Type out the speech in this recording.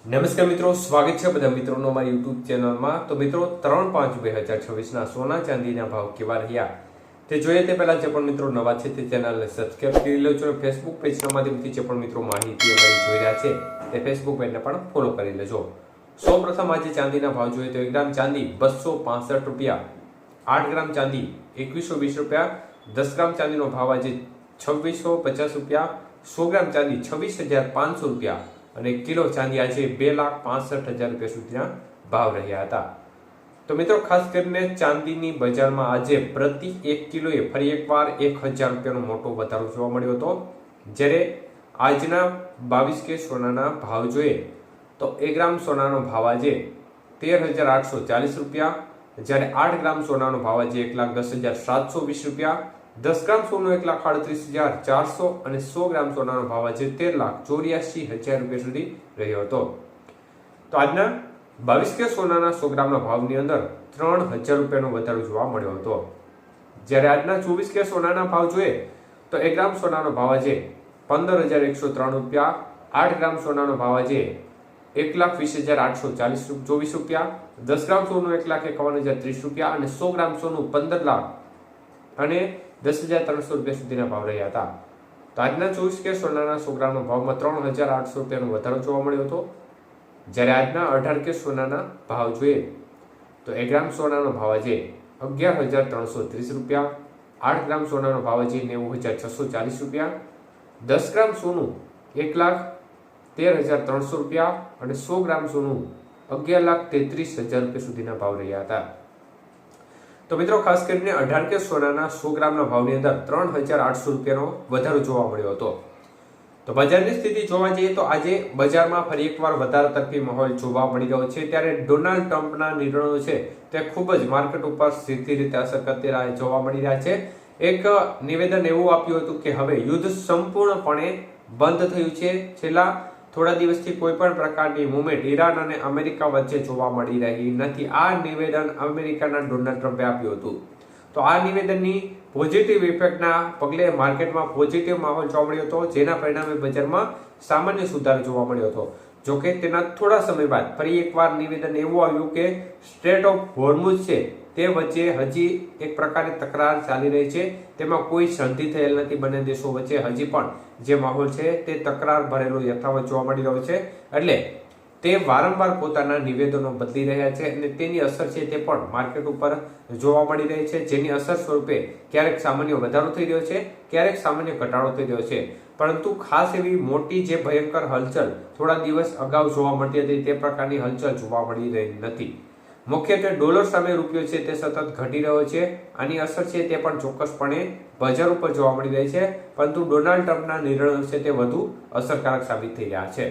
નમસ્કાર મિત્રો, સ્વાગત છે બધા મિત્રોનો અમારી યુટ્યુબ ચેનલમાં। તો મિત્રો 3/5/2026 સોના ચાંદીના ભાવ કેવા રહ્યા તે જોઈએ તે પહેલા જે પણ મિત્રો નવા છે તે ચેનલને સબસ્ક્રાઇબ કરી લેજો। ફેસબુક પેજના માધ્યમથી જે પણ મિત્રો માહિતી અમારી જોઈ રહ્યા છે તે ફેસબુક પેજને પણ ફોલો કરી લેજો। સૌપ્રથમ આજે ચાંદીના ભાવ જોઈએ તો 1 ગ્રામ ચાંદી 265 રૂપિયા, 8 ગ્રામ ચાંદી 2120 રૂપિયા, 10 ગ્રામ ચાંદીનો ભાવ આજે 2650 રૂપિયા, 100 ગ્રામ ચાંદી 26500 રૂપિયા અને કિલો ચાંદી આજે 2,65,000 રૂપિયા સુધીના ભાવ રહ્યા હતા। તો મિત્રો ખાસ કરીને ચાંદીની બજારમાં આજે પ્રતિ 1 કિલોએ ફરી એકવાર 1000 રૂપિયાનો મોટો વધારો જોવા મળ્યો હતો। જ્યારે આજના 22 કે સોનાના ભાવ જોઈએ તો 1 ગ્રામ સોનાનો ભાવ આજે 13,840 રૂપિયા, જ્યારે 8 ગ્રામ સોનાનો ભાવ આજે 1,10,720 રૂપિયા, 10 ગ્રામ સોનું 1,38,400 અને 100 ગ્રામ સોનાનો ભાવ આજે 13,84,000 રૂપિયા સુધી રહ્યો હતો। તો આજના 22 કે સોનાના 100 ગ્રામના ભાવની અંદર 3,000 રૂપિયાનો વધારો જોવા મળ્યો હતો। જ્યારે આજના 24 કે સોનાના ભાવ જોઈએ તો 1 ગ્રામ સોનાનો ભાવ આજે 15,103 રૂપિયા, 8 ગ્રામ સોનાનો ભાવ આજે 1,20,824 રૂપિયા, 10 ગ્રામ સોનું 1,51,030 રૂપિયા અને 100 ગ્રામ સોનું 15 લાખ અને 10,300 રૂપિયા સુધીના ભાવ રહ્યા હતા। તો આજના 24 કે સોનાના 100 ગ્રામના ભાવમાં 3,800 રૂપિયાનો વધારો જોવા મળ્યો હતો। જ્યારે આજના 18 કે સોનાના ભાવ જોઈએ તો 1 ગ્રામ સોનાનો ભાવ આજે 11,330 રૂપિયા, 8 ગ્રામ સોનાનો ભાવ આજે 90,640 રૂપિયા, 10 ગ્રામ સોનું 1,13,300 રૂપિયા અને 100 ગ્રામ સોનું 11,33,000 રૂપિયા સુધીના ભાવ રહ્યા હતા। તો મિત્રો ખાસ કરીને 18 કે સોનાના 100 ગ્રામના ભાવની અંદર 3,800 રૂપિયાનો વધારો જોવા મળ્યો હતો। તો બજારની સ્થિતિ જોવા જઈએ તો આજે બજારમાં ફરી એકવાર વધારો તરફી માહોલ જોવા મળી રહ્યો છે। ત્યારે ડોનાલ્ડ ટ્રમ્પના નિર્ણયો છે તે ખૂબ જ માર્કેટ ઉપર સીધી રીતે અસર કરતા જોવા મળી રહ્યા છે। એક નિવેદન એવું આપ્યું હતું કે હવે યુદ્ધ સંપૂર્ણપણે બંધ થયું છે। છેલ્લા થોડા દિવસથી કોઈ પણ પ્રકારની મુવમેન્ટ ઈરાન અને અમેરિકા વચ્ચે જોવા મળી રહી નથી। આ નિવેદન અમેરિકાના ડોનાલ્ડ ટ્રમ્પે આપ્યું હતું। તો આ નિવેદનની પોઝિટિવ ઇફેક્ટના પગલે માર્કેટમાં પોઝિટિવ માહોલ જોવા મળ્યો હતો, જેના પરિણામે બજારમાં સામાન્ય સુધારો જોવા મળ્યો હતો। જોકે તેના થોડા સમય બાદ ફરી એકવાર નિવેદન એવું આવ્યું કે સ્ટ્રેટ ઓફ હોર્મુઝ છે તે વચ્ચે હજી એક પ્રકારની તકરાર ચાલી રહી છે, તેમાં કોઈ સંધિ થયેલ નથી। બંને દેશો વચ્ચે હજી પણ જે માહોલ છે તે તકરાર ભરેલો યથાવત જોવા મળી રહ્યો છે। એટલે તે વારંવાર પોતાના નિવેદનો બદલી રહ્યા છે અને તેની અસર છે તે પણ માર્કેટ ઉપર જોવા મળી રહી છે, જેની અસર સ્વરૂપે ક્યારેક સામાન્ય વધારો થઈ રહ્યો છે, ક્યારેક સામાન્ય ઘટાડો થઈ રહ્યો છે। પરંતુ ખાસ એવી મોટી જે ભયંકર હલચલ થોડા દિવસ અગાઉ જોવા મળતી હતી તે પ્રકારની હલચલ જોવા મળી રહી નથી। મુખ્યત્વે ડોલર સામે રૂપિયો છે તે સતત ઘટી રહ્યો છે। આની અસર છે તે પણ ચોક્કસપણે બજાર ઉપર જોવા મળી રહી છે, પરંતુ ડોનાલ્ડ ટ્રમ્પના નિર્ણયો છે તે વધુ અસરકારક સાબિત થઈ રહ્યા છે।